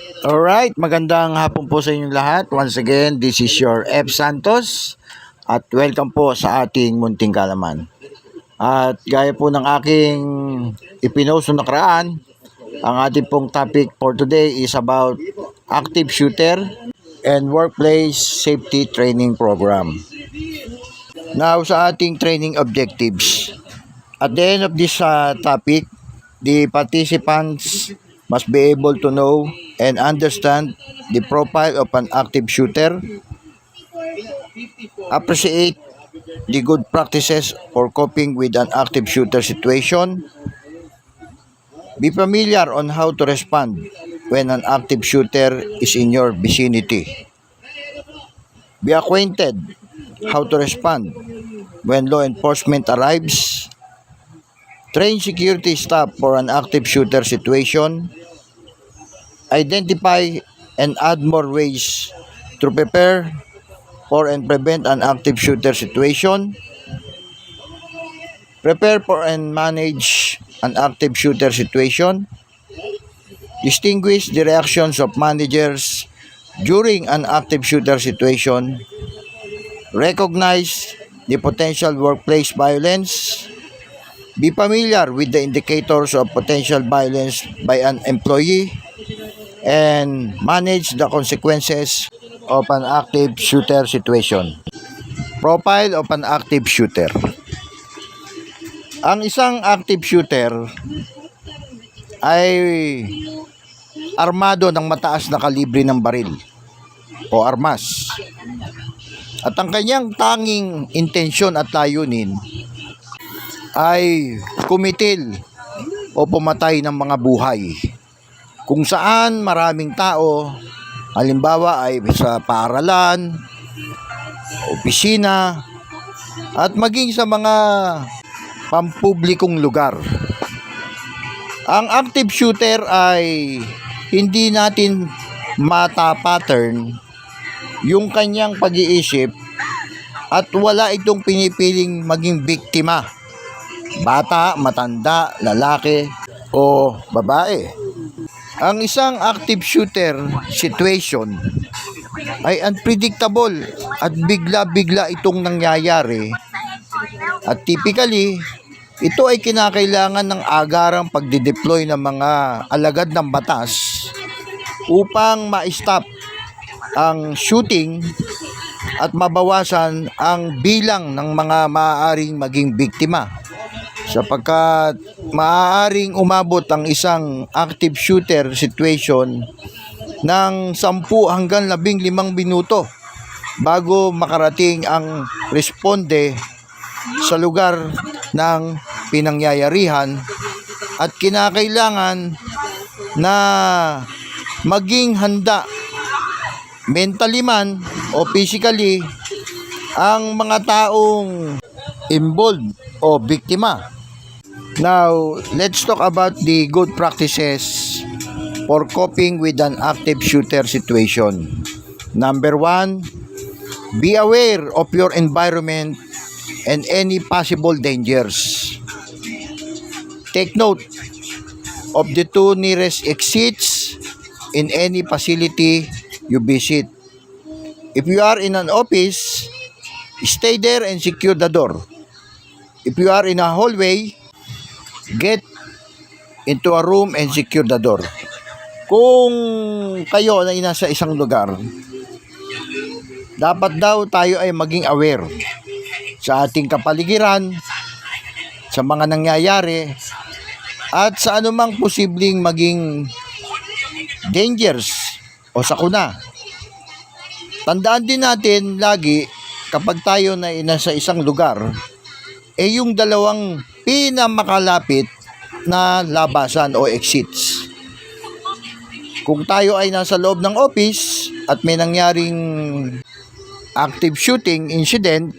Alright, magandang hapon po sa inyong lahat. Once again, this is your F. Santos at welcome po sa ating munting kalaman. At gaya po ng aking ipinost noong nakaraan, ang ating pong topic for today is about active shooter and workplace safety training program. Now sa ating training objectives, at the end of this topic, the participants must be able to know and understand the profile of an active shooter, appreciate the good practices for coping with an active shooter situation, be familiar on how to respond when an active shooter is in your vicinity, be acquainted how to respond when law enforcement arrives, train security staff for an active shooter situation, identify and add more ways to prepare for and prevent an active shooter situation, prepare for and manage an active shooter situation, distinguish the reactions of managers during an active shooter situation, recognize the potential workplace violence, be familiar with the indicators of potential violence by an employee, and manage the consequences of an active shooter situation. Profile of an active shooter. Ang isang active shooter ay armado ng mataas na kalibre ng baril o armas. At ang kanyang tanging intensyon at layunin ay kumitil o pumatay ng mga buhay. Kung saan maraming tao, halimbawa ay sa paaralan, opisina, at maging sa mga pampublikong lugar. Ang active shooter ay hindi natin mata-pattern yung kanyang pag-iisip at wala itong pinipiling maging biktima. Bata, matanda, lalaki, o babae. Ang isang active shooter situation ay unpredictable at bigla-bigla itong nangyayari at typically ito ay kinakailangan ng agarang pagdideploy ng mga alagad ng batas upang ma-stop ang shooting at mabawasan ang bilang ng mga maaaring maging biktima. Sapagkat maaaring umabot ang isang active shooter situation ng 10 hanggang 15 minuto bago makarating ang responde sa lugar ng pinangyayarihan at kinakailangan na maging handa mentally man o physically ang mga taong involved o biktima. Now, let's talk about the good practices for coping with an active shooter situation. Number 1, be aware of your environment and any possible dangers. Take note of the 2 nearest exits in any facility you visit. If you are in an office, stay there and secure the door. If you are in a hallway, get into a room and secure the door. Kung kayo na nasa isang lugar, dapat daw tayo ay maging aware sa ating kapaligiran, sa mga nangyayari, at sa anumang posibleng maging dangers o sakuna. Tandaan din natin lagi kapag tayo na nasa isang lugar, yung dalawang pinamakalapit na labasan o exits. Kung tayo ay nasa loob ng office at may nangyaring active shooting incident,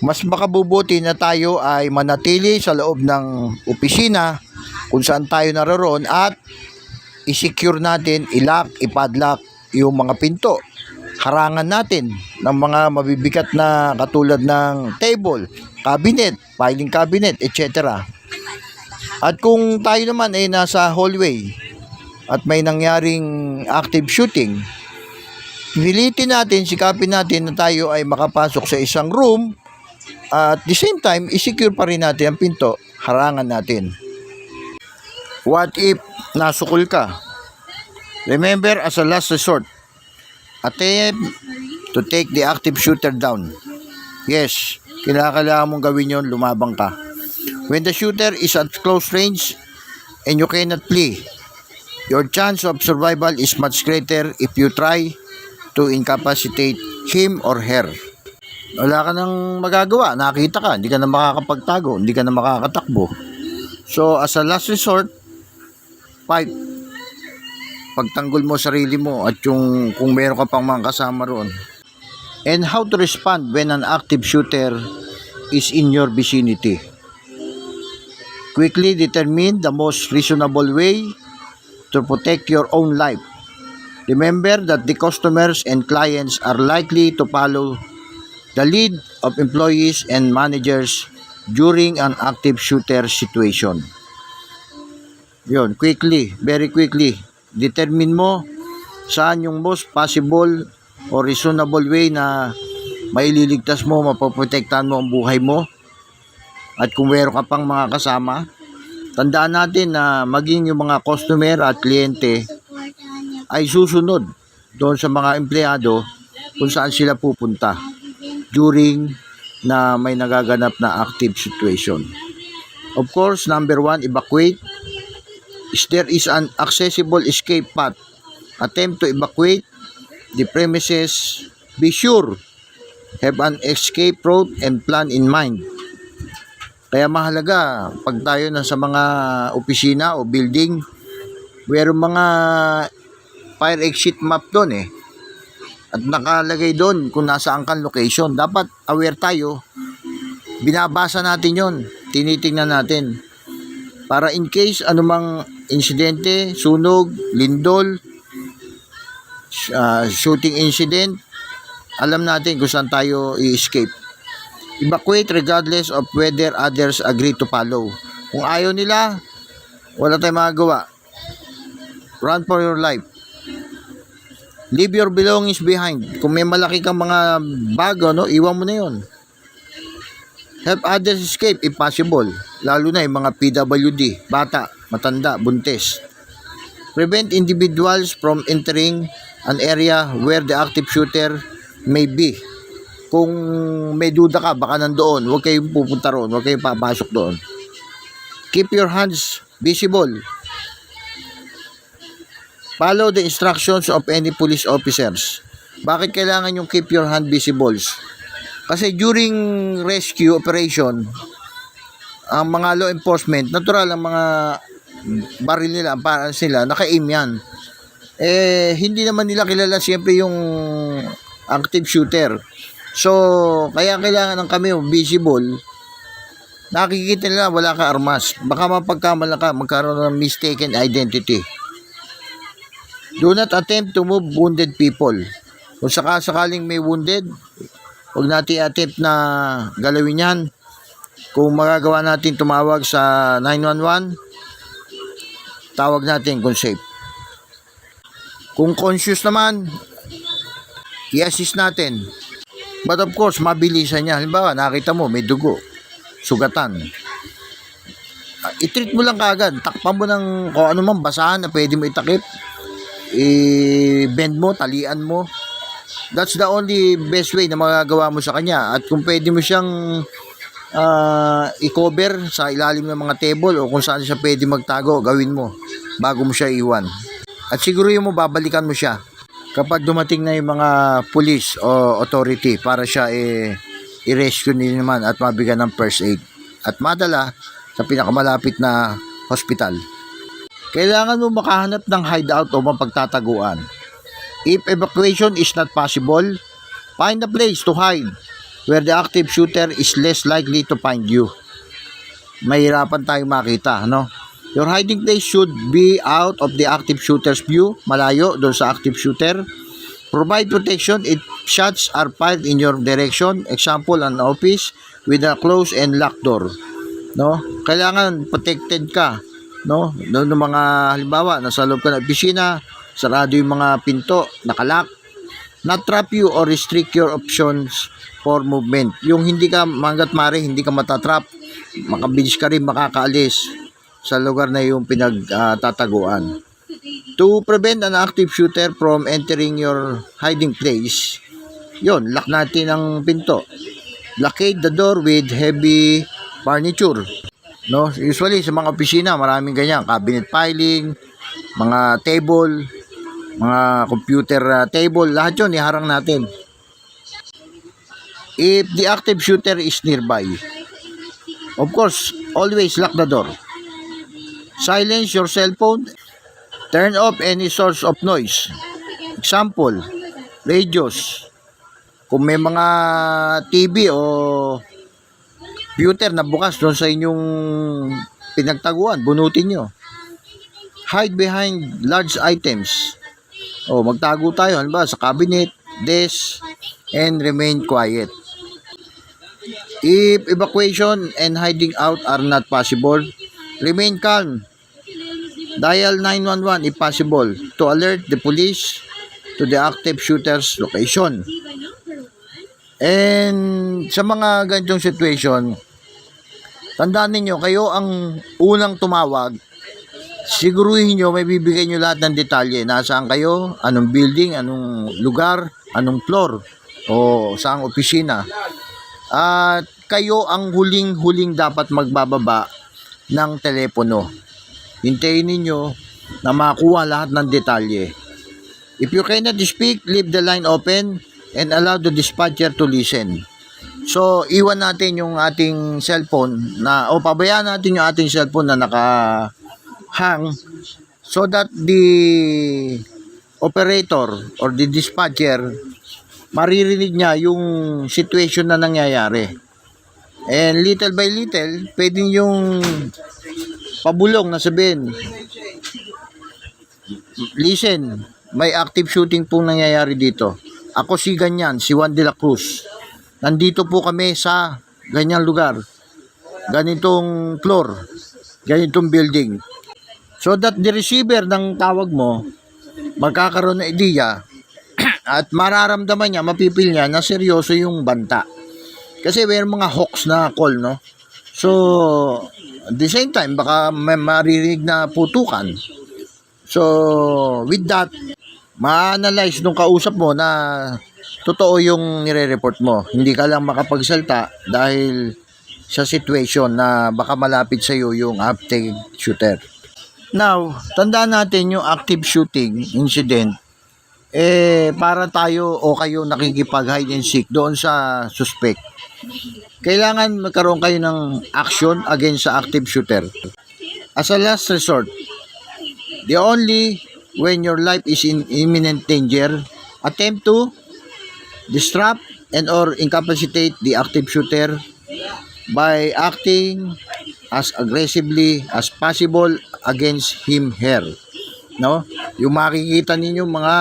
mas makabubuti na tayo ay manatili sa loob ng opisina kung saan tayo naroon at i-secure natin, i-lock, i-padlock yung mga pinto. Harangan natin ng mga mabibigat na katulad ng table, cabinet, filing cabinet, etc. At kung tayo naman ay nasa hallway, at may nangyaring active shooting, pilitin natin, sikapin natin na tayo ay makapasok sa isang room at the same time, isecure pa rin natin ang pinto, harangan natin. What if nasukol ka? Remember, as a last resort, attempt to take the active shooter down. Yes, kailangan mong gawin yon, lumabang ka. When the shooter is at close range and you cannot flee, your chance of survival is much greater if you try to incapacitate him or her. Wala ka nang magagawa, nakita ka, hindi ka na makakapagtago, hindi ka na makakatakbo. So, as a last resort, fight. Pagtanggol mo sarili mo at yung kung meron ka pang mga kasama roon. And how to respond when an active shooter is in your vicinity. Quickly determine the most reasonable way to protect your own life. Remember that the customers and clients are likely to follow the lead of employees and managers during an active shooter situation. Yun, quickly, very quickly, determine mo saan yung most possible or reasonable way na maililigtas mo, mapoprotektahan mo ang buhay mo. At kung meron ka pang mga kasama, tandaan natin na maging yung mga customer at kliyente ay susunod doon sa mga empleyado kung saan sila pupunta during na may nagaganap na active situation. Of course, number 1, evacuate. If there is an accessible escape path, attempt to evacuate the premises. Be sure, have an escape route and plan in mind. Kaya mahalaga, pag tayo na sa mga opisina o building, mayroong mga fire exit map doon At nakalagay doon kung nasaan kang location. Dapat aware tayo. Binabasa natin yon, tinitingnan natin. Para in case anumang insidente, sunog, lindol, shooting incident, alam natin kung saan tayo i-escape. Evacuate regardless of whether others agree to follow. Kung ayaw nila, wala tayong magagawa. Run for your life. Leave your belongings behind. Kung may malaki kang mga bag, iwan mo na yun. Help others escape if possible. Lalo na yung mga PWD, bata, matanda, buntis. Prevent individuals from entering an area where the active shooter may be. Kung may duda ka, baka nandoon, huwag kayong pupunta roon, huwag kayong papasok doon. Keep your hands visible. Follow the instructions of any police officers. Bakit kailangan yung keep your hand visible? Kasi during rescue operation, ang mga law enforcement, natural ang mga baril nila, ang parang sila, naka-aim yan. Hindi naman nila kilala siyempre yung active shooter. So, kaya kailangan ng kami visible. Nakikita nila wala ka armas. Baka mapagkamala ka, magkaroon ng mistaken identity. Do not attempt to move wounded people. Kung sakaling may wounded, huwag natin attempt na galawin yan. Kung magagawa natin tumawag sa 911, tawag natin kung safe. Kung conscious naman, i-assist natin. But of course, mabilisan niya. Halimbawa, nakita mo, may dugo, sugatan. I-treat mo lang kaagad. Takpan mo ng kung ano man basahan na pwede mo itakip. I-bend mo, talian mo. That's the only best way na magagawa mo sa kanya. At kung pwede mo siyang i-cover sa ilalim ng mga table o kung saan siya pwede magtago, gawin mo bago mo siya iwan. At siguro mo babalikan mo siya kapag dumating na yung mga police o authority para siya i-rescue nila naman at mabigyan ng first aid at madala sa pinakamalapit na hospital. Kailangan mo makahanap ng hideout o mapagtataguan. If evacuation is not possible, find a place to hide where the active shooter is less likely to find you. Mahirapan tayong makita, Your hiding place should be out of the active shooter's view, malayo doon sa active shooter. Provide protection if shots are fired in your direction. Example, an office with a closed and locked door. Kailangan protected ka. no? Ng mga halimbawa, nasa loob ka ng opisina, sarado yung mga pinto, nakalak, not trap you or restrict your options for movement. Yung hindi ka manggat mare, hindi ka matatrap, makabilis ka rin makakaalis sa lugar na yung pinagtataguan. To prevent an active shooter from entering your hiding place, yun, lock natin ang pinto. Blockade the door with heavy furniture. No, usually sa mga opisina, maraming ganyan, cabinet filing, mga table, mga computer table, lahat 'yon iharang natin. If the active shooter is nearby, of course, always lock the door. Silence your cell phone. Turn off any source of noise. Example, radios. Kung may mga TV o computer na bukas doon sa inyong pinagtaguan, bunutin nyo. Hide behind large items. O, magtago tayo, halimbawa sa cabinet, desk, and remain quiet. If evacuation and hiding out are not possible, remain calm. Dial 911 if possible to alert the police to the active shooter's location. And sa mga ganitong situation, tandaan ninyo, kayo ang unang tumawag. Siguruhin nyo, may bibigay nyo lahat ng detalye. Nasaan kayo, anong building, anong lugar, anong floor, o saang opisina. At kayo ang huling-huling dapat magbababa ng telepono. Hintayin ninyo na makuha lahat ng detalye. If you cannot speak, leave the line open and allow the dispatcher to listen. So, iwan natin yung ating cellphone na, o pabayaan natin yung ating cellphone na naka-hang so that the operator or the dispatcher maririnig niya yung situation na nangyayari. And little by little, pwedeng yung pabulong na sabihin, listen, may active shooting pong nangyayari dito. Ako si ganyan, si Juan de la Cruz. Nandito po kami sa ganyang lugar, ganitong floor, ganitong building. So that the receiver ng tawag mo, magkakaroon ng idea at mararamdaman niya, mapipil niya na seryoso yung banta. Kasi may mga hawks na call, no? So, at the same time, baka may maririnig na putukan. So, with that, ma-analyze nung kausap mo na totoo yung nire-report mo. Hindi ka lang makapagsalta dahil sa situation na baka malapit sa iyo yung active shooter. Now, tandaan natin yung active shooting incident, para tayo o kayo nakikipag-hide and seek doon sa suspect. Kailangan magkaroon kayo ng action against sa active shooter. As a last resort, the only when your life is in imminent danger, attempt to disrupt and or incapacitate the active shooter by acting as aggressively as possible against him/her. No? Yung makikita ninyo mga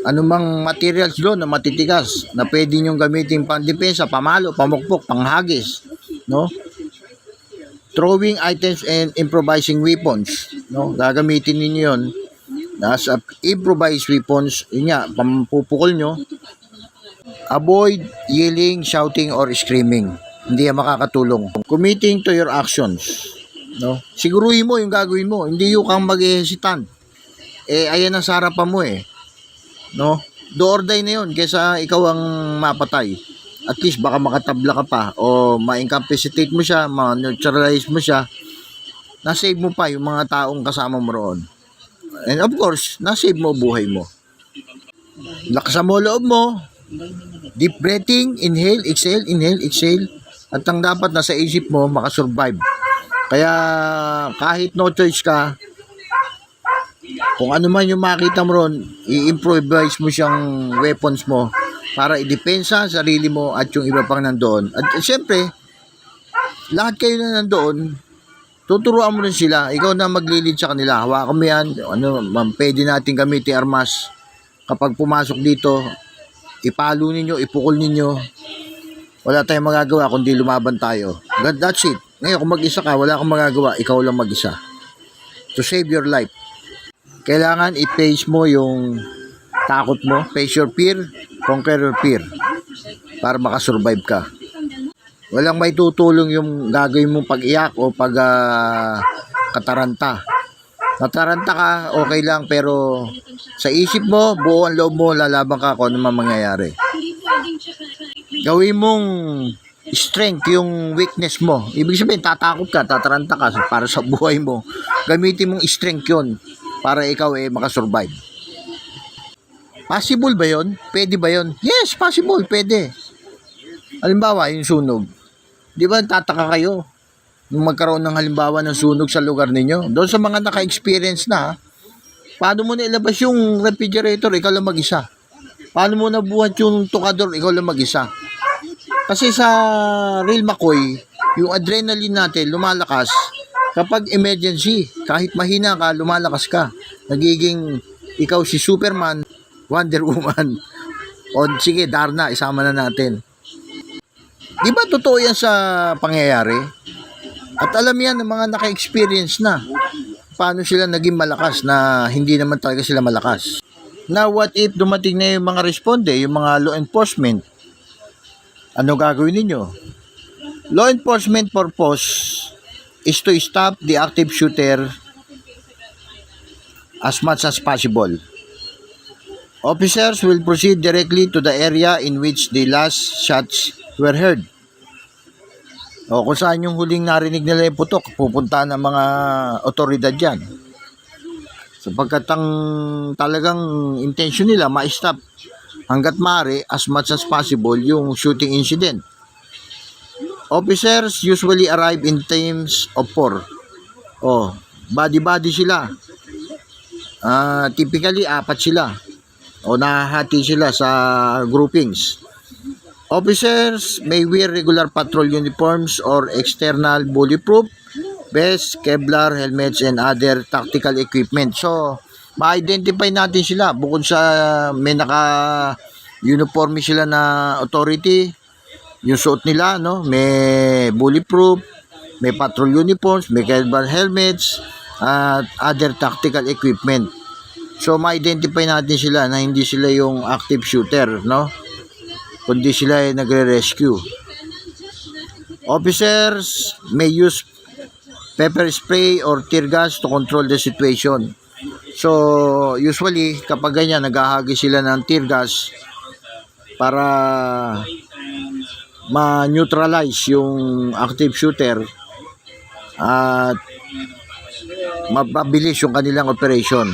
anumang materials doon na matitigas na pwede nyo gamitin pang depensa, pamalo, pamukpok, panghagis, no? Throwing items and improvising weapons, no? Gagamitin ninyo yun as improvised weapons, yun nga, pampupukol nyo. Avoid yelling, shouting, or screaming. Hindi yan makakatulong. Committing to your actions, no? Siguruhin mo yung gagawin mo, hindi yung kang mag-hesitant. Ayan ang sa harapan mo no? Do or die na yun kaysa ikaw ang mapatay. At least baka makatabla ka pa o ma-incapacitate mo siya, ma-neutralize mo siya, na-save mo pa yung mga taong kasama mo roon. And of course, na-save mo buhay mo. Lakasan mo loob mo, deep breathing, inhale, exhale, at ang dapat nasa isip mo, makasurvive. Kaya kahit no choice ka, kung ano man yung makita mo ron, i-improvise mo siyang weapons mo para i-depensa ang sarili mo at yung iba pang nandoon. At siyempre, lahat kayo na nandoon, tuturuan mo rin sila. Ikaw na maglilid sa kanila. Hawakan mo yan. Pwede natin gamitin armas. Kapag pumasok dito, ipalo ninyo, ipukol ninyo. Wala tayong magagawa kundi lumaban tayo. That's it. Ngayon, kung mag-isa ka, wala kang magagawa. Ikaw lang mag-isa. to save your life. Kailangan i-face mo yung takot mo, face your fear, conquer your fear, para makasurvive ka. Walang may tutulong yung gagawin mong pag-iyak o kataranta. Nataranta ka, okay lang, pero sa isip mo, buo ang loob mo, lalaban ka kung ano man mangyayari. Gawin mong strength yung weakness mo. Ibig sabihin, tatakot ka, tataranta ka para sa buhay mo. Gamitin mong strength yun para ikaw makasurvive. Possible ba yun? Pwede ba yun? Yes, possible, pwede. Halimbawa, yung sunog. Di ba tataka kayo nung magkaroon ng halimbawa ng sunog sa lugar ninyo? Doon sa mga naka-experience na, paano mo na ilabas yung refrigerator, ikaw lang mag-isa? Paano mo nabuhat yung tukador, ikaw lang mag-isa? Kasi sa Real McCoy, yung adrenaline natin lumalakas kapag emergency. Kahit mahina ka, lumalakas ka. Nagiging ikaw si Superman, Wonder Woman. O sige, Darna, isama na natin. Di ba totoo yan sa pangyayari? At alam yan ng mga naka-experience na paano sila naging malakas na hindi naman talaga sila malakas. Now, what if dumating na yung mga responde, yung mga law enforcement? Ano gagawin ninyo? Law enforcement purpose is to stop the active shooter as much as possible. Officers will proceed directly to the area in which the last shots were heard. O kung saan yung huling narinig nila yung putok, pupunta ng mga otoridad yan. Sapagkat ang talagang intention nila, ma-stop hanggat maaari as much as possible yung shooting incident. Officers usually arrive in teams of 4. O, body-body sila. Typically, 4 sila. O nahahati sila sa groupings. Officers may wear regular patrol uniforms or external bulletproof vests, Kevlar helmets, and other tactical equipment. So, ma-identify natin sila. Bukod sa may naka-uniforme sila na authority, yung suot nila, no? May bulletproof, may patrol uniforms, may Kevlar helmets, at other tactical equipment. So, ma-identify natin sila na hindi sila yung active shooter, no? Kundi sila ay nagre-rescue. Officers may use pepper spray or tear gas to control the situation. So, usually, kapag ganyan, naghahagi sila ng tear gas para ma-neutralize yung active shooter at mapabilis yung kanilang operation.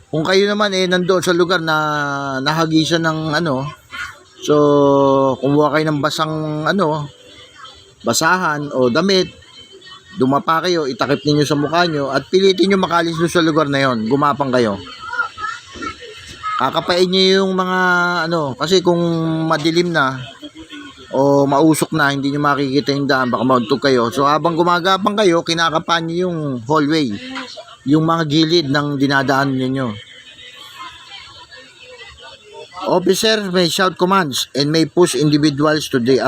Kung kayo naman nandoon sa lugar na nahagisan ng so kumuha kayo ng basahan o damit, dumapa kayo, itakip ninyo sa mukha nyo at pilitin nyo makalis doon sa lugar na yon, gumapang kayo. Kakapain nyo yung mga kasi kung madilim na o mausok na, hindi nyo makikita yung daan, baka mauntog kayo. So habang gumagapang kayo, kinakapan nyo yung hallway, yung mga gilid ng dinadaan ninyo. Officers may shout commands and may push individuals to the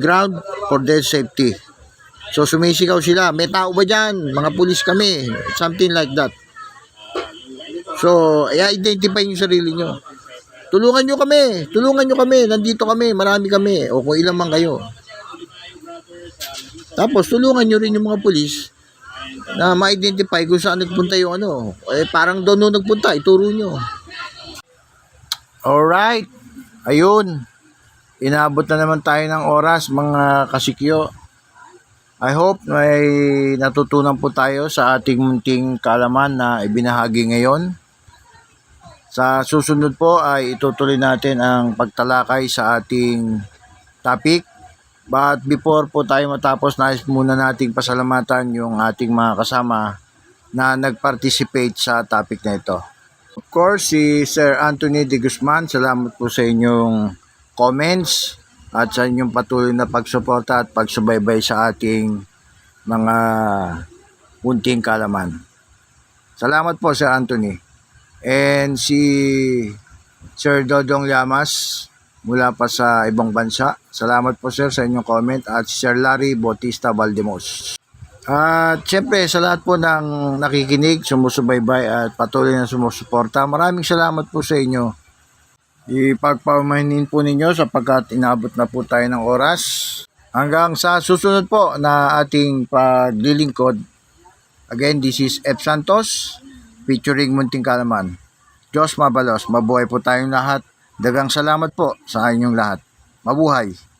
ground for their safety. So sumisigaw sila, may tao ba dyan? Mga pulis kami, something like that. So i-identify yung sarili nyo. Tulungan nyo kami, nandito kami, marami kami, o kung ilan man kayo. Tapos tulungan nyo rin yung mga pulis na ma-identify kung saan nagpunta yung parang doon nung nagpunta, ituro nyo. Alright, ayun, inabot na naman tayo ng oras mga kasikyo. I hope may natutunan po tayo sa ating munting kaalaman na ibinahagi ngayon. Sa susunod po ay itutuloy natin ang pagtalakay sa ating topic. But before po tayo matapos, nais muna nating pasalamatan yung ating mga kasama na nag-participate sa topic na ito. Of course, si Sir Anthony De Guzman, salamat po sa inyong comments at sa inyong patuloy na pagsuporta at pagsubaybay sa ating mga munting kaalaman. Salamat po, Sir Anthony. And si Sir Dodong Llamas mula pa sa ibang bansa. Salamat po sir sa inyong comment. At si Sir Larry Bautista Valdemos. At syempre sa lahat po ng nakikinig, sumusubaybay at patuloy na sumusuporta, maraming salamat po sa inyo. Ipagpamainin po ninyo sapagkat inabot na po tayo ng oras. Hanggang sa susunod po na ating paglilingkod. Again, this is F. Santos featuring Munting Kalaman. Diyos mabalos, mabuhay po tayong lahat. Dagang salamat po sa inyong lahat. Mabuhay!